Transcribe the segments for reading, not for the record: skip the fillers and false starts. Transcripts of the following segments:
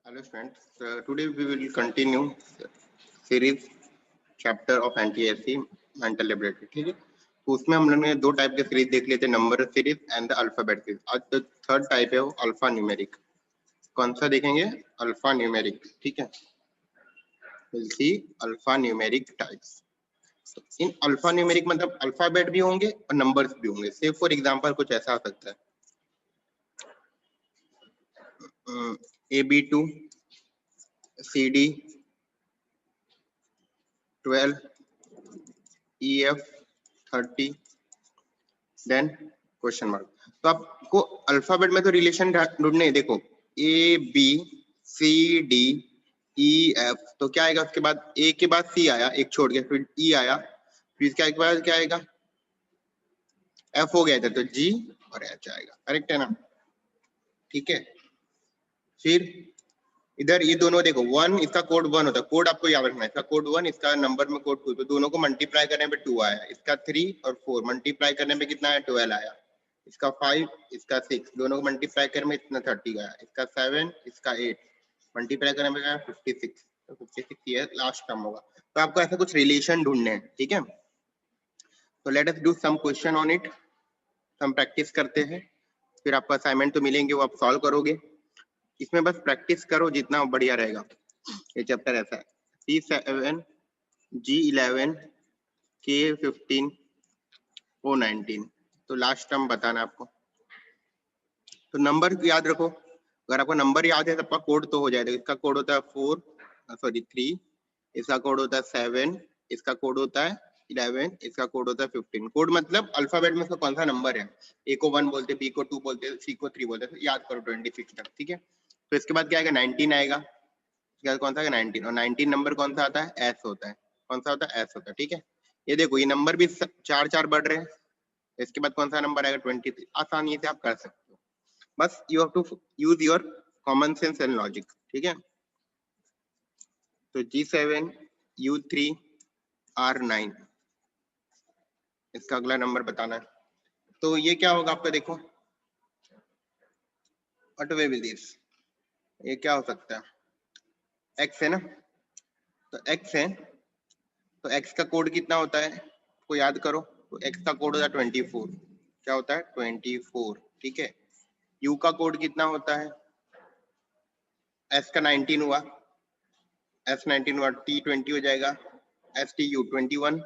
Hello friends, today we will continue series chapter of NTSC mental laboratory. ठीक है, तो उसमें हम लोगों ने दो टाइप के सीरीज देख लिए थे, number series and the alphabet series. आज जो थर्ड टाइप है वो अल्फा न्यूमेरिक। कौन सा देखेंगे? Alphanumeric. ठीक है, will see alphanumeric types. इन अल्फा न्यूमेरिक मतलब अल्फाबेट भी होंगे और नंबर्स भी होंगे। से फॉर एग्जांपल कुछ ऐसा आ सकता है AB2 CD 12 EF 30 then question mark. तो आपको अल्फाबेट में तो रिलेशन ढूंढने हैं। देखो ABCD EF, तो क्या आएगा उसके बाद? A के बाद C आया, एक छोड़ के, फिर E आया, फिर इसके बाद क्या आएगा? F हो गया था, तो G और H आएगा। करेक्ट है ना? ठीक है, फिर इधर ये दोनों देखो, 1 इसका कोड 1 होता है, कोड आपको याद रखना है, इसका कोड 1, इसका नंबर में कोड 2, तो दोनों को मल्टीप्लाई करने पे 2 आया। इसका 3 और 4 मल्टीप्लाई करने पे कितना है? 12 आया। इसका 5, इसका 6, दोनों को मल्टीप्लाई करने में इतना 30 आया। इसका 7, इसका 8 मल्टीप्लाई करने में 56, तो 56 ये लास्ट टर्म होगा। तो आपको ऐसा कुछ रिलेशन ढूंढने हैं। ठीक है, तो let us do some question on it. हम प्रैक्टिस करते हैं, फिर आपको असाइनमेंट तो मिलेंगे, वो आप सॉल्व करोगे। इसमें बस प्रैक्टिस करो, जितना बढ़िया रहेगा। ये चैप्टर ऐसा है, C7 G11 K15 O19। तो लास्ट टर्म बताना आपको। तो नंबर याद रखो, अगर आपको नंबर याद है तो आपका कोड तो हो जाएगा। इसका कोड होता है 3, इसका कोड होता है 7, इसका कोड होता है 11, इसका कोड होता है 15। कोड मतलब अल्फाबेट में इसका कौन सा नंबर है। ए को 1 बोलते, बी को 2 बोलते, सी को 3 बोलते, तो याद करो 26 तक। ठीक है, तो इसके बाद क्या आएगा? 19 आएगा। इसके बाद कौन सा? 19, और 19 नंबर कौन सा आता है? एस होता है। कौन सा होता है? एस होता है। ठीक है, ये देखो ये नंबर भी 4 बढ़ रहे हैं। इसके बाद कौन सा नंबर आएगा? 23। आसानी से आप कर सकते हो, बस you have to use your common sense and logic. ठीक है, तो G7 U3 R9, इसका अगला नंबर बताना है। तो ये क्या होगा आपका? देखो व्हाट वे विल दिस, ये क्या हो सकता है? X है ना, तो X है, तो X का कोड कितना होता है? को याद करो, तो X का कोड होता है 24। क्या होता है? 24। ठीक है, U का कोड कितना होता है? S का 19 हुआ, S 19 हुआ, T 20 हो जाएगा, STU 21।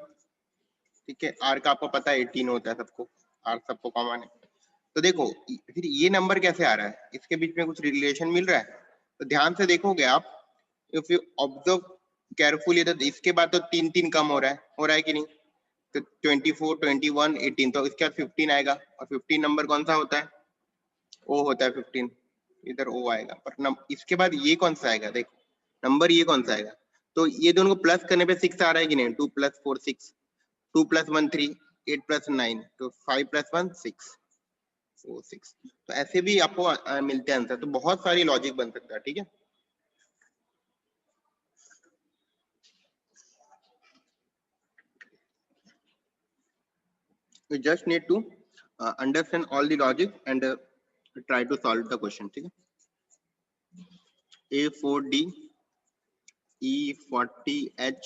ठीक है, R का आपको पता है 18 होता है, सबको R सबको कॉमन है। तो देखो फिर ये नंबर कैसे आ रहा है? इसके बीच में कुछ रिलेशन मिल रहा है? तो ध्यान से देखोगे आप, इफ यू ऑब्जर्व केयरफुली, तो इसके बाद तो 3 कम हो रहा है कि नहीं? तो 24, 21, 18, तो इसके बाद 15 आएगा, और 15 नंबर कौन सा होता है? ओ होता है 15, इधर ओ आएगा। पर इसके बाद ये कौन सा आएगा? देखो नंबर ये कौन सा आएगा? तो ये दोनों को प्लस करने पे 6 आ रहा है कि नहीं? 2 + 4 6, 2 + 1 3, 8 + 9, तो 5 + 1 6, 4 6। तो ऐसे भी आपको मिलते हैं आंसर। तो बहुत सारी लॉजिक बन सकता है। ठीक है, you just need to understand all the logic and try to solve the question. ठीक है, A4D E40H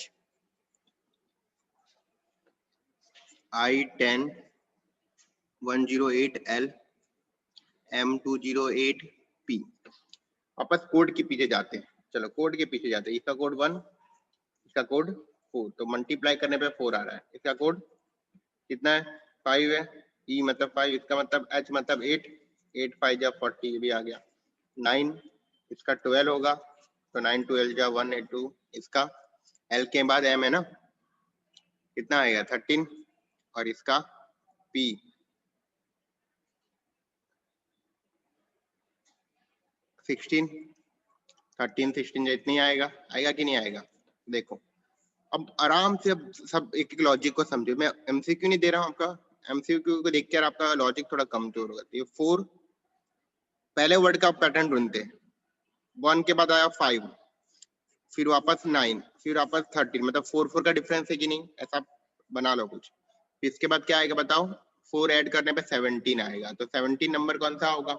I10 108L M208P। वापस कोड के पीछे जाते हैं। चलो कोड के पीछे जाते हैं। इसका कोड 1, इसका कोड 4, तो मल्टीप्लाई करने पे 4 आ रहा है। इसका कोड कितना है? 5 है। E मतलब 5, इसका मतलब H मतलब 8, 8 5 जा 40, ये भी आ गया। 9, इसका 12 होगा, तो 9 12 जा 182। इसका L के बाद M है ना, कितना आएगा? 13, और इसका P 16, 13 16 इतनी आएगा कि नहीं आएगा? देखो अब आराम से, अब सब एक एक लॉजिक को समझो। मैं एमसीक्यू नहीं दे रहा हूँ आपका, एमसीक्यू को देखकर आपका लॉजिक थोड़ा कमजोर होगा। ये 4, पहले वर्ड का पैटर्न ढूंढते हैं। 1 के बाद आया 5, फिर वापस 9, फिर वापस 13, मतलब 4 4 का डिफरेंस है कि नहीं? ऐसा बना लो कुछ। फिर इसके बाद क्या आएगा बताओ? 4 ऐड करने पे 17 आएगा, तो 17 नंबर कौन सा होगा?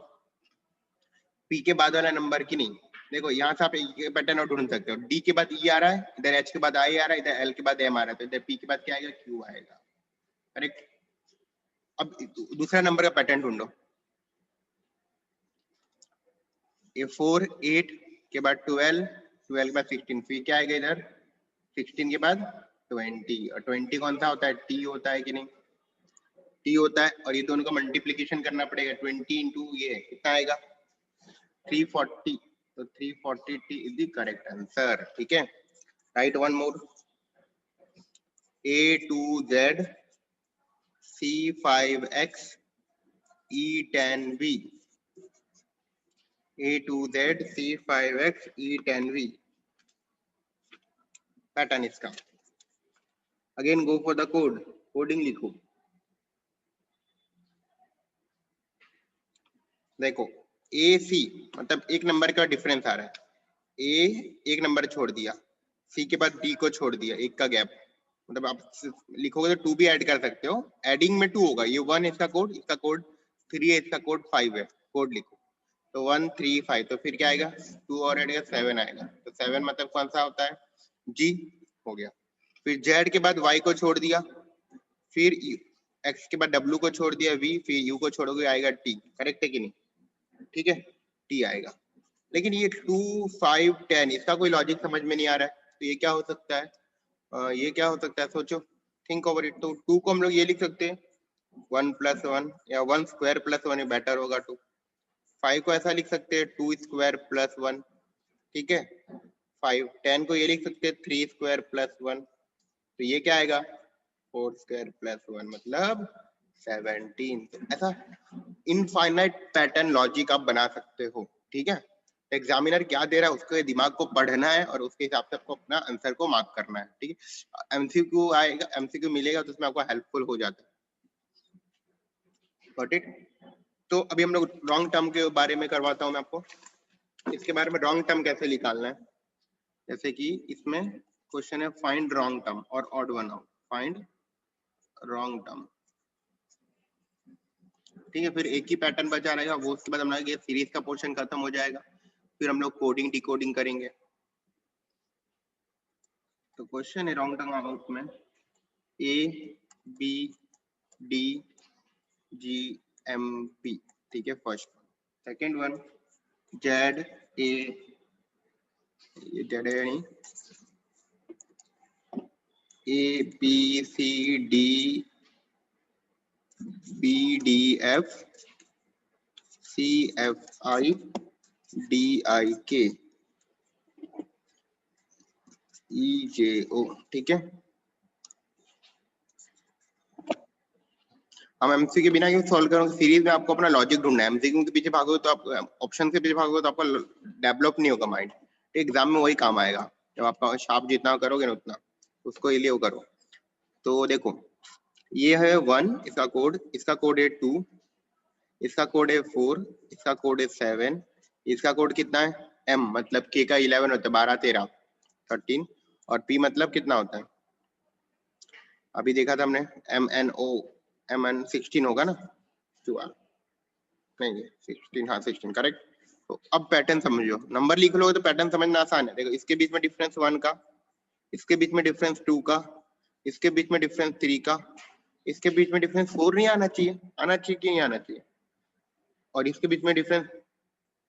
पी के बाद वाला नंबर की नहीं, देखो यहाँ से आप एक पैटर्न और ढूंढ सकते हो, डी के बाद ई आ रहा है, इधर एच के बाद आई आ रहा है, इधर एल के बाद एम आ रहा है, तो इधर पी के बाद क्या आएगा, क्यू आएगा। करेक्ट। अब दूसरा नंबर का पैटर्न ढूंढो, ये 4 8 के बाद 12 12 के बाद 16, फिर क्या आएगा इधर 16 के बाद 20, और 20 कौन सा होता है, टी होता है कि नहीं, टी होता है, और ये दोनों का मल्टीप्लीकेशन करना पड़ेगा, 20 इंटू ये कितना आएगा 340, तो 340 T is the correct answer. ठीक है, right one more, A2Z C5X E10V, A2Z C5X E10V pattern इसका। Again go for the code, coding लिखो। देखो ए सी मतलब एक नंबर का डिफरेंस आ रहा है, ए एक नंबर छोड़ दिया, सी के बाद डी को छोड़ दिया, एक का गैप, मतलब आप लिखोगे तो 2 भी ऐड कर सकते हो, एडिंग में 2 होगा, ये 1 इसका कोड 3 है, इसका कोड 5 है, कोड लिखो, तो 1 3 5, तो फिर क्या आएगा 2 और आएगा 7 आएगा, तो 7 मतलब कौन सा होता है, जी हो गया। फिर जेड के बाद वाई को छोड़ दिया, फिर एक्स के बाद डब्ल्यू को छोड़ दिया, वी, फिर यू को छोड़ोगे आएगा टी, करेक्ट है कि नहीं, ठीक है, टी आएगा। लेकिन ये 2 5 10 इसका कोई लॉजिक समझ में नहीं आ रहा है, तो ये क्या हो सकता है, ये क्या हो सकता है, सोचो, थिंक ओवर इट। तो 2 को हम लोग ये लिख सकते हैं 1 + 1 या 1 स्क्वायर + 1, बेटर होगा 2। 5 को ऐसा लिख सकते हैं 2 स्क्वायर + 1, ठीक है। 5 10 को ये लिख सकते हैं 3 स्क्वायर + 1, तो ये क्या आएगा 4 स्क्वायर + 1 मतलब 17। ऐसा इनफाइनाइट पैटर्न लॉजिक आप बना सकते हो, ठीक है। एग्जामिनर क्या दे रहा है उसके दिमाग को पढ़ना है और उसके हिसाब से आपको अपना आंसर को मार्क करना है, ठीक है। एमसीक्यू आएगा, एमसीक्यू मिलेगा तो उसमें आपको हेल्पफुल हो जाता है, गॉट इट। तो अभी हम लोग रॉन्ग टर्म के बारे में करवाता हूं मैं आपको, इसके बारे में रॉन्ग टर्म कैसे निकालना है। जैसे कि इसमें क्वेश्चन है फाइंड रॉन्ग टर्म और odd one out, find wrong term, ठीक है। फिर एक ही पैटर्न बचा रहेगा, वो उसके बाद हम लोग ये सीरीज का पोर्शन खत्म हो जाएगा, फिर हम लोग कोडिंग डिकोडिंग करेंगे। तो क्वेश्चन है रॉन्ग टर्म आउट में A B D G M P, ठीक है, first. Second one Z A, ये जेड है नहीं, A B C D B D F C F I D I K E जे ओ, ठीक है। हम एमसी के बिना क्यों सॉल्व करोगे, सीरीज में आपको अपना लॉजिक ढूंढना है, एमसीक्यू के पीछे भागोगे तो आप ऑप्शन के पीछे भागोगे तो आपका डेवलप नहीं होगा माइंड, एग्जाम में वही काम आएगा, जब आपका शार्प जितना करोगे ना उतना, उसको ये लिए करो। तो देखो ये है 1, इसका कोड है 2, इसका कोड है 4, इसका कोड है 7, इसका कोड कितना है m, मतलब k का 11 होता है, 12 13 13, और p मतलब कितना होता है, अभी देखा था हमने mn 16 होगा ना, नहीं 16, हाँ 16 करेक्ट। तो अब पैटर्न समझो, नंबर लिख लोगे तो पैटर्न समझना आसान है। देखो इसके बीच में डिफरेंस 1 का, इसके बीच में डिफरेंस 2 का, इसके बीच में डिफरेंस 3 का, इसके बीच में डिफरेंस 4 नहीं आना चाहिए, आना चाहिए कि नहीं आना चाहिए, और इसके बीच में डिफरेंस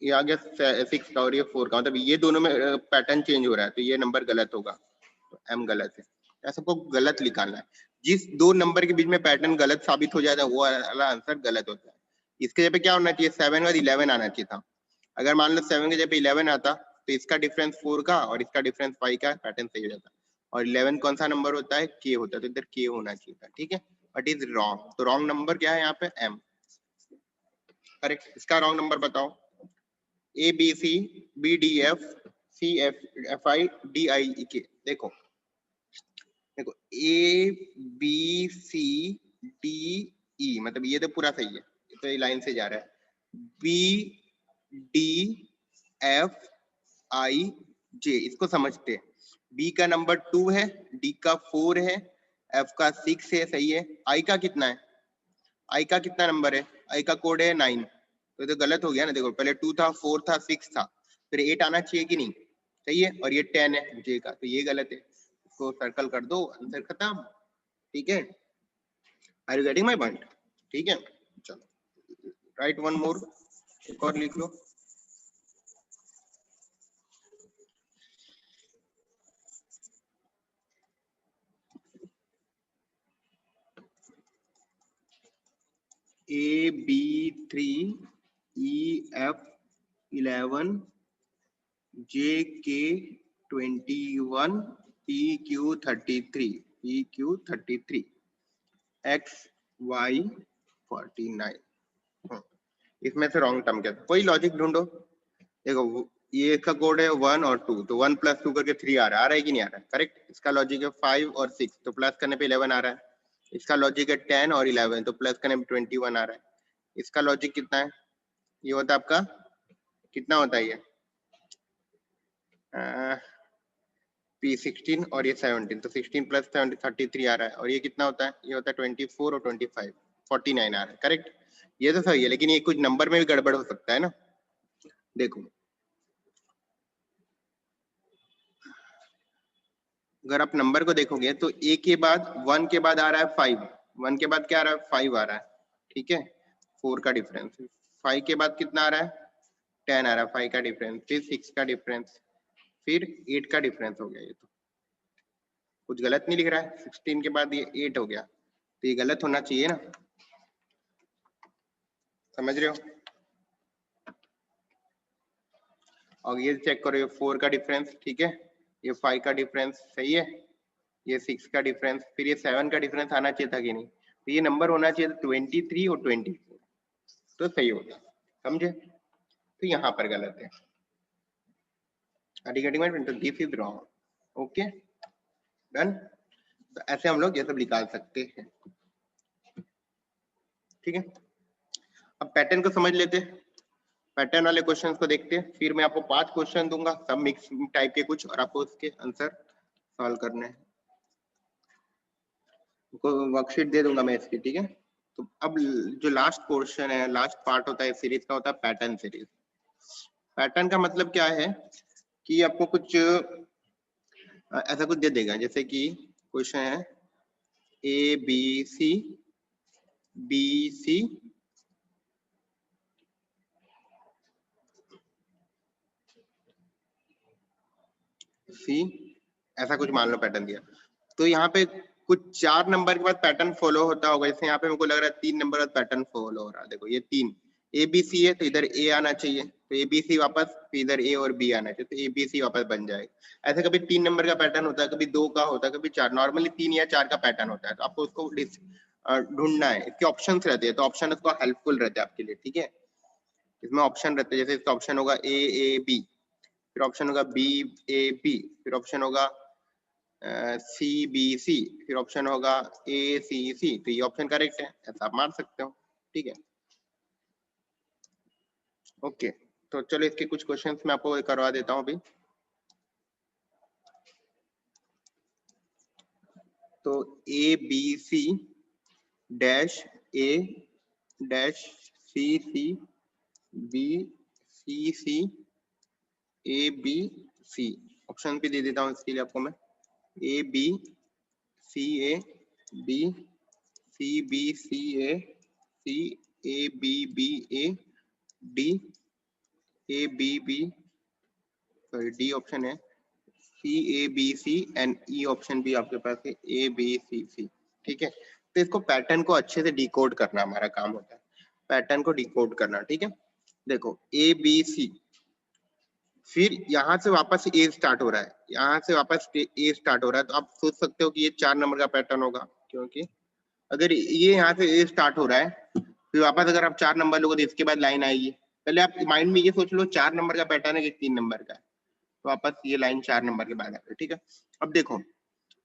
ये आ गया 6 का और ये 4 का, मतलब ये दोनों में पैटर्न चेंज हो रहा है, तो ये नंबर गलत होगा, तो m गलत है, ऐसा सबको गलत निकालना है। जिस दो नंबर के बीच में पैटर्न गलत साबित हो जाता है वो वाला आंसर गलत होता है। इसके जगह पे क्या होना चाहिए 7 और 11 आना चाहिए था। अगर मान लो 7 के जगह पे 11 आता तो इसका डिफरेंस 4 का और इसका डिफरेंस 5 का, पैटर्न सही हो जाता। और 11 कौन सा नंबर होता है, k होता है, तो इधर k होना चाहिए था, ठीक है। बट इज रॉन्ग, तो रॉन्ग नंबर क्या है यहाँ पे m, करेक्ट। इसका रॉन्ग नंबर बताओ, A B C B D F C F I D I K. देखो देखो ए बी सी डी ई, मतलब ये तो पूरा सही है, तो ये लाइन से जा रहा है, बी डी एफ आई जे, इसको समझते हैं। बी का नंबर 2 है, डी का 4 है, एफ का 6 है, सही है। आई का कितना है, आई का कितना नंबर है, आई का कोड है 9, तो ये तो गलत हो गया ना। देखो पहले 2 था, 4 था, 6 था, फिर 8 आना चाहिए कि नहीं, सही है, और ये 10 है जे का, तो ये गलत है, इसको सर्कल कर दो, आंसर खत्म, ठीक है। Are you getting my point? ठीक है, चलो राइट वन मोर, एक और लिख लो। A B 3 E F 11 J K 21 P Q 33 P Q 33 X Y 49। इसमें से रॉन्ग टर्म क्या था, कोई लॉजिक ढूंढो। देखो ये इसका कोड है 1 और 2, तो 1 + 2 करके 3 आ रहा है कि नहीं आ रहा है, करेक्ट। इसका लॉजिक है 5 और 6, तो प्लस करने पे 11 आ रहा है। इसका लॉजिक है 10 और 11, तो प्लस करने पे 21 आ रहा है। इसका लॉजिक कितना है, ये होता है आपका, कितना होता है ये P16 और ये 17, तो 16 + 7 33 आ रहा है। और ये कितना होता है, ये होता है 24 और 25 49 आ रहा है, करेक्ट। ये तो सही है, लेकिन ये कुछ नंबर में भी गड़बड़ हो सकता है ना। देखो अगर आप नंबर को देखोगे तो ए के बाद 1 के बाद आ रहा है 5, 1 के बाद क्या आ रहा है 5 आ रहा है, ठीक है, 4 का डिफरेंस। 5 के बाद कितना आ रहा है 10 आ रहा है, 5 का डिफरेंस, फिर 6 का डिफरेंस, फिर 8 का डिफरेंस हो गया। ये तो कुछ गलत नहीं लिख रहा है, 16 के बाद ये 8 हो गया, तो ये गलत होना चाहिए ना, समझ रहे हो। और ये चेक करो, ये 4 का डिफरेंस, ठीक है, ये 5 का डिफरेंस, सही है, ये 6 का डिफरेंस, फिर ये 7 का डिफरेंस आना चाहिए था कि नहीं, तो ये नंबर होना चाहिए 23 और 24, तो सही होगा, समझे। तो यहाँ पर गलत है, this is wrong, okay done. तो ऐसे हम लोग ये सब निकाल सकते हैं, ठीक है। अब पैटर्न को समझ लेते हैं, पैटर्न वाले क्वेश्चंस को देखते हैं, फिर मैं आपको 5 क्वेश्चन दूंगा, सब मिक्स टाइप के कुछ, और आपको उसके आंसर सॉल्व करने हैं। वर्कशीट दे दूंगा मैं इसकी, ठीक है। तो अब जो लास्ट पोर्शन है, लास्ट पार्ट होता है सीरीज का, होता है पैटर्न सीरीज। पैटर्न का मतलब क्या है कि आपको कुछ ऐसा कुछ दे देगा, जैसे कि क्वेश्चन है A B C B C C, ऐसा कुछ मान लो पैटर्न दिया, तो यहाँ पे कुछ 4 नंबर के बाद पैटर्न फॉलो होता होगा। जैसे यहाँ पे मेरे को लग रहा है 3 नंबर बाद पैटर्न फॉलो हो रहा है, देखो ये 3 A B C है, तो इधर A आना चाहिए, तो A B C वापस, फिर इधर A और B आना चाहिए, तो A B C वापस बन जाएगा। ऐसे कभी 3 नंबर का पैटर्न होता है, कभी 2 का होता है, कभी 4, नॉर्मली 3 या 4 का पैटर्न होता है, तो आपको उसको ढूंढना है। इसके ऑप्शंस रहते हैं, तो ऑप्शन उसको हेल्पफुल रहते हैं आपके लिए, ठीक है। इसमें ऑप्शन रहते हैं, जैसे इसका ऑप्शन होगा A B, फिर ऑप्शन होगा B फिर ऑप्शन होगा CBC, फिर ऑप्शन होगा ACC, तो ये ऑप्शन करेक्ट है, ऐसा आप मान सकते हो, ठीक है। ओके, तो चलो इसके कुछ क्वेश्चंस मैं आपको करवा देता हूँ अभी। तो ABC dash A dash CC BCC ABC, option भी दे देता हूँ इसके लिए आपको मैं, ABCA B CBCA C ABBA D ABB, sorry D option है, CABC एंड E ऑप्शन भी आपके पास है ABCC, ठीक है। तो इसको पैटर्न को अच्छे से डिकोड करना हमारा काम होता है, पैटर्न को डिकोड करना, ठीक है। देखो ABC, फिर यहाँ से वापस A स्टार्ट हो रहा है, यहाँ से वापस A स्टार्ट हो रहा है, तो आप सोच सकते हो कि ये 4 नंबर का पैटर्न होगा, क्योंकि अगर ये यहाँ से A स्टार्ट हो रहा है, फिर वापस अगर आप 4 नंबर लोगे तो इसके बाद लाइन आएगी। पहले आप माइंड में ये सोच लो 4 नंबर का पैटर्न है कि 3 नंबर का है, तो वापस ये लाइन 4 नंबर के बाद आएगी, ठीक है। अब देखो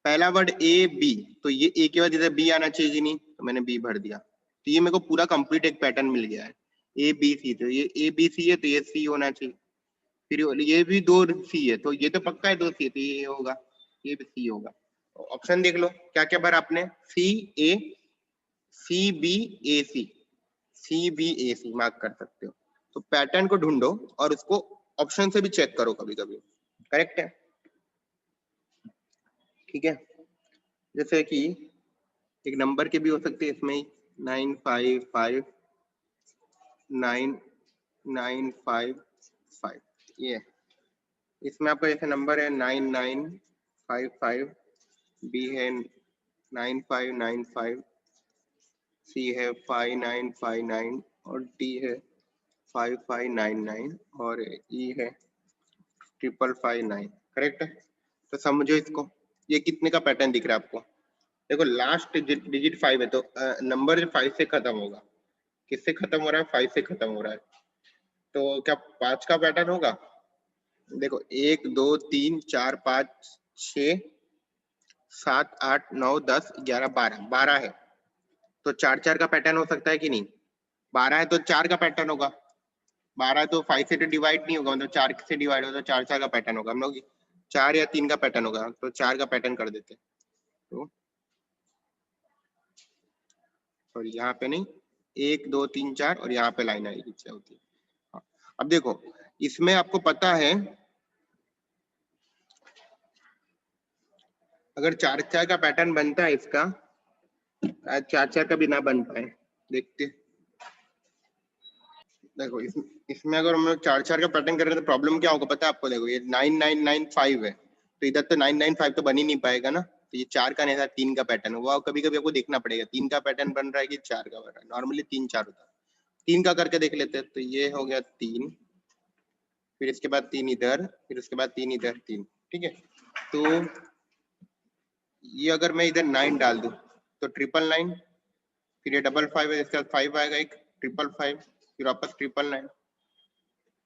पहला वर्ड AB, तो ये A के बाद इधर B आना चाहिए नहीं, तो मैंने B भर दिया, तो ये मेरे को पूरा कंप्लीट एक पैटर्न मिल गया है ABC, तो ये ABC है, तो ये C होना चाहिए, फिर ये भी 2 C है, तो ये तो पक्का है 2 C, तो ये होगा, ये भी C होगा। ऑप्शन देख लो क्या क्या भरा आपने, CA CBAC CBAC मार्क कर सकते हो। तो पैटर्न को ढूंढो और उसको ऑप्शन से भी चेक करो कभी कभी, करेक्ट है, ठीक है। जैसे कि एक नंबर के भी हो सकते हैं इसमें 955995 ये, इसमें आपका जैसे नंबर है 9955, बी है 9595, सी है 5959 और डी है 5599 और ई है 5559, करेक्ट है। तो समझो इसको, ये कितने का पैटर्न दिख रहा है आपको? देखो लास्ट डिजिट 5 है, तो नंबर 5 से खत्म होगा। किससे खत्म हो रहा है? 5 से खत्म हो रहा है। तो क्या 5 का पैटर्न होगा? देखो 1 2 3 4 5 6 7 8 9 10 11 12, 12 है तो 4 4 का पैटर्न हो सकता है कि नहीं? 12 है तो 4 का पैटर्न होगा। 12 है तो 5 से तो डिवाइड नहीं होगा, मतलब 4 से डिवाइड होगा तो 4 4 का पैटर्न होगा। हम लोग 4 या 3 का पैटर्न होगा, तो 4 का पैटर्न कर देते। तो सॉरी यहाँ पे नहीं, 1 2 3 4 और यहाँ पे लाइन आएगी नीचे होती है। हाँ। अब देखो इसमें आपको पता है अगर 4 4 का पैटर्न बनता है इसका, 4 4 का भी ना बन पाए, देखते। देखो इसमें अगर हम लोग 4 4 का पैटर्न कर रहे हैं तो प्रॉब्लम क्या होगा पता है आपको? देखो ये 9995 है तो इधर तो 995 तो बन ही नहीं पाएगा ना, तो ये 4 का नहीं था, 3 का पैटर्न हुआ। कभी कभी आपको देखना पड़ेगा 3 का पैटर्न बन रहा है कि 4 का बन रहा है। नॉर्मली 3 4 होता है, 3 का करके देख लेते हैं। तो ये हो गया 3, फिर इसके बाद 3 इधर, फिर उसके बाद 3 इधर, 3, ठीक है। तो ये अगर मैं इधर 9 डाल दूं तो 999, फिर ये 55 है, इसके बाद 5 आएगा, एक 555, फिर वापस 999,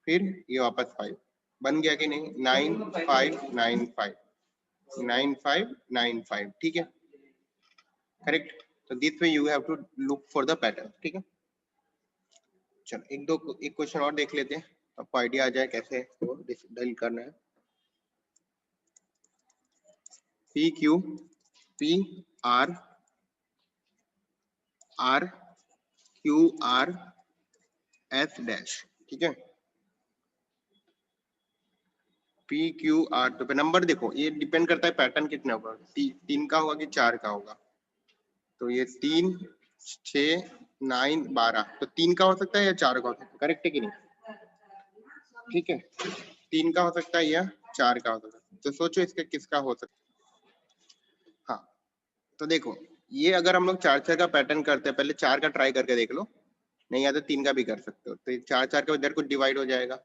फिर ये वापस 5 बन गया कि नहीं? 9595, 9595, ठीक है, करेक्ट। तो this way you have to look for the pattern, ठीक है। चलो एक क्वेश्चन और देख लेते हैं, आपको आइडिया आ जाए कैसे डील करना है। P Q P R R Q R S dash, ठीक है। पी क्यू आर, तो नंबर देखो ये डिपेंड करता है पैटर्न कितना होगा, 3 का होगा कि 4 का होगा। तो ये 3 6 9 12, तो 3 का हो सकता है या 4 का हो सकता है, करेक्ट है कि नहीं? ठीक है, 3 का हो सकता है या 4 का हो सकता है। तो सोचो इसका किसका हो सकता है। हाँ, तो देखो ये अगर हम लोग 4 4 का पैटर्न करते हैं, पहले 4 का ट्राई करके देख लो, नहीं या तो 3 का भी कर सकते हो। तो 4 4 का इधर कुछ डिवाइड हो जाएगा,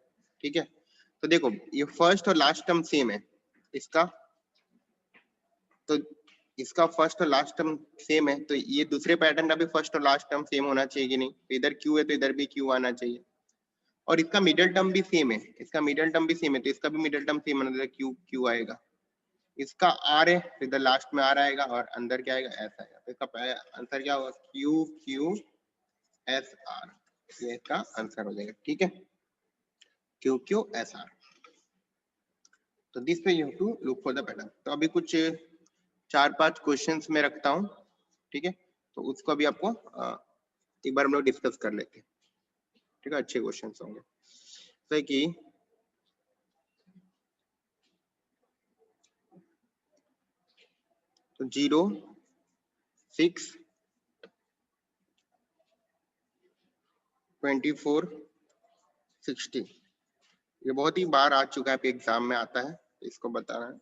ठीक है। तो देखो ये फर्स्ट और लास्ट टर्म सेम है इसका, तो इसका फर्स्ट और लास्ट टर्म सेम है, तो ये दूसरे पैटर्न का भी फर्स्ट और लास्ट टर्म सेम होना चाहिए कि नहीं? तो इधर क्यू है तो इधर भी क्यू आना चाहिए, और इसका मिडिल टर्म भी सेम है, इसका मिडिल टर्म भी सेम है, तो इसका भी मिडिल टर्म सेम है, क्यू क्यू आएगा। इसका आर है तो इधर लास्ट में आर आएगा और अंदर क्या आएगा? एस आएगा। तो इसका आंसर क्या होगा? क्यू क्यू एस आर, ये इसका आंसर हो जाएगा, ठीक है, क्यू क्यू एस आर। तो this way you have to look for the pattern. तो अभी कुछ 4-5 क्वेश्चंस में रखता हूँ, ठीक है, तो उसको अभी आपको एक बार हम लोग डिस्कस कर लेते हैं, ठीक है, अच्छे क्वेश्चंस होंगे। तो कि तो 0 6 24 60, ये बहुत ही बार आ चुका है, एग्जाम में आता है, इसको बताना है।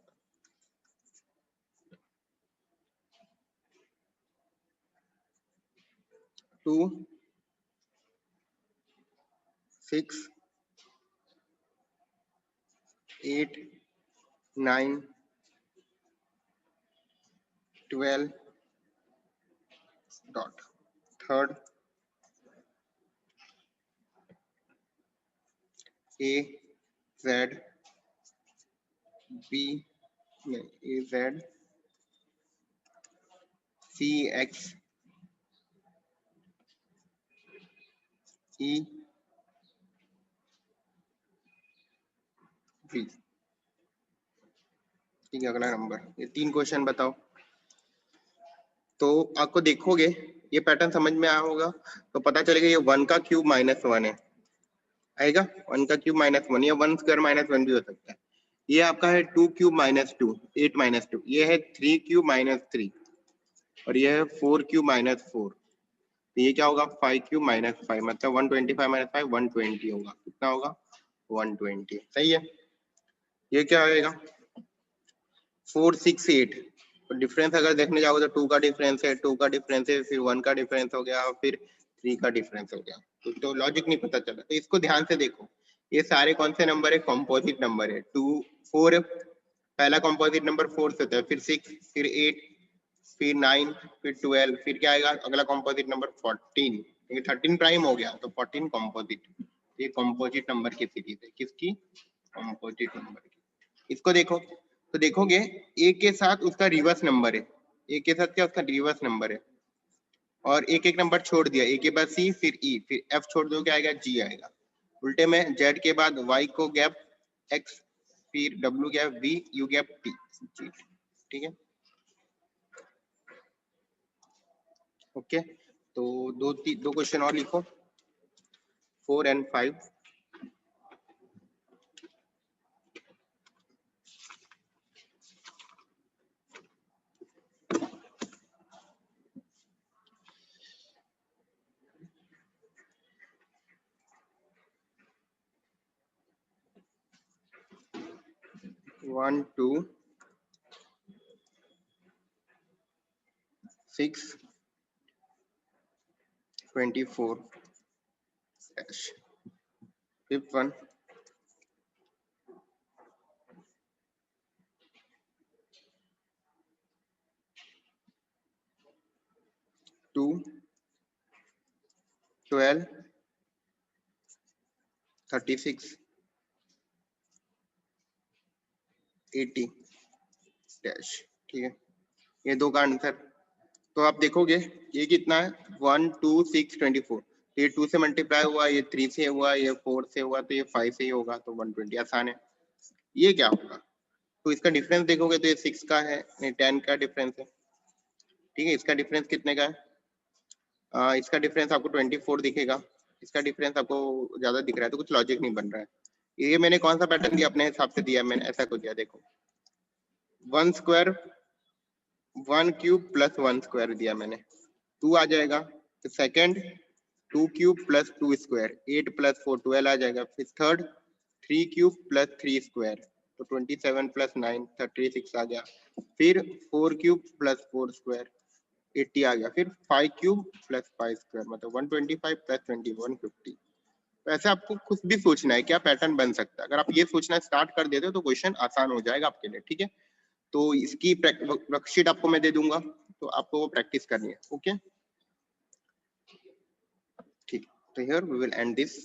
Two 6 8 9 12 dot, third A Z B A Z C X E V, ठीक है। अगला नंबर, ये 3 क्वेश्चन बताओ। तो आपको देखोगे ये पैटर्न समझ में आया होगा, तो पता चलेगा ये 1 का क्यूब -1 है, आएगा 1 का क्यूब -1 या 1 स्क्वायर -1 भी हो सकता है। ये आपका है 2 क्यूब -2 8 -2, ये है 3 क्यूब -3 और ये है 4 क्यूब -4, तो ये क्या होगा 5 क्यूब -5, मतलब 125 -5 120 होगा। कितना होगा 120, सही है। ये क्या आएगा 4 6 8, तो डिफरेंस अगर देखने जाओगे तो 2 का डिफरेंस है, 2 का डिफरेंस है, फिर 1 का डिफरेंस हो गया, फिर 3 का डिफरेंस हो गया, तो लॉजिक नहीं पता चला। तो इसको ध्यान से देखो, ये सारे कौन से नंबर है, कॉम्पोजिट नंबर है। 2 4 पहला कॉम्पोजिट नंबर 4 से होता है, फिर 6, फिर 8, फिर 9, फिर 12, फिर क्या आएगा अगला कॉम्पोजिट नंबर 14, ये 13 प्राइम हो गया, तो 14 कॉम्पोजिट। ये कॉम्पोजिट नंबर की सीरीज है, किसकी, कॉम्पोजिट नंबर की। इसको देखो तो देखोगे ए के साथ उसका रिवर्स नंबर है, ए के साथ क्या उसका रिवर्स नंबर है, और एक एक नंबर छोड़ दिया, ए के बाद सी, फिर ई, फिर एफ छोड़ दो, क्या आएगा जी आएगा। उल्टे में जेड के बाद वाई को गैप एक्स, फिर W gap V, U gap T, ठीक है। ओके, तो दो क्वेश्चन और लिखो 4 and 5। 1 2 6 24 dash, fifth one 2 12 36 80 dash, ठीक है। ये दो का आंसर। तो आप देखोगे ये कितना है 1 2 6 24, ये 2 से मल्टीप्लाई हुआ, ये 3 से हुआ, ये 4 से हुआ, तो ये 5 से ही होगा, तो 120 आसान है। ये क्या होगा, तो इसका डिफरेंस देखोगे तो ये 6 का है, नहीं 10 का डिफरेंस है, ठीक है। इसका डिफरेंस कितने का है, इसका डिफरेंस आपको 24 दिखेगा, इसका डिफरेंस आपको ज्यादा दिख रहा है, तो कुछ लॉजिक नहीं बन रहा है। ये मैंने कौन सा पैटर्न दिया अपने हिसाब से दिया, मैंने ऐसा कुछ दिया, देखो 1 स्क्वायर 1 क्यूब प्लस 1 स्क्वायर दिया मैंने, 2 आ जाएगा। फिर second 2 cube plus 2 square, 8 plus 4 12 आ जाएगा। फिर थर्ड 3 क्यूब प्लस 3 स्क्वायर, तो 27 प्लस 9 36 आ गया। फिर 4 क्यूब प्लस 4 स्क्वायर 80 आ गया। फिर 5 क्यूब प्लस 5 स्क्वायर, मतलब 125 प्लस 20 150। तो ऐसे आपको कुछ भी सोचना है क्या पैटर्न बन सकता है, अगर आप ये सोचना स्टार्ट कर देते हो तो क्वेश्चन आसान हो जाएगा आपके लिए, ठीक है। तो इसकी वर्कशीट आपको मैं दे दूंगा, तो आपको वो प्रैक्टिस करनी है, ओके ठीक। तो here we will end this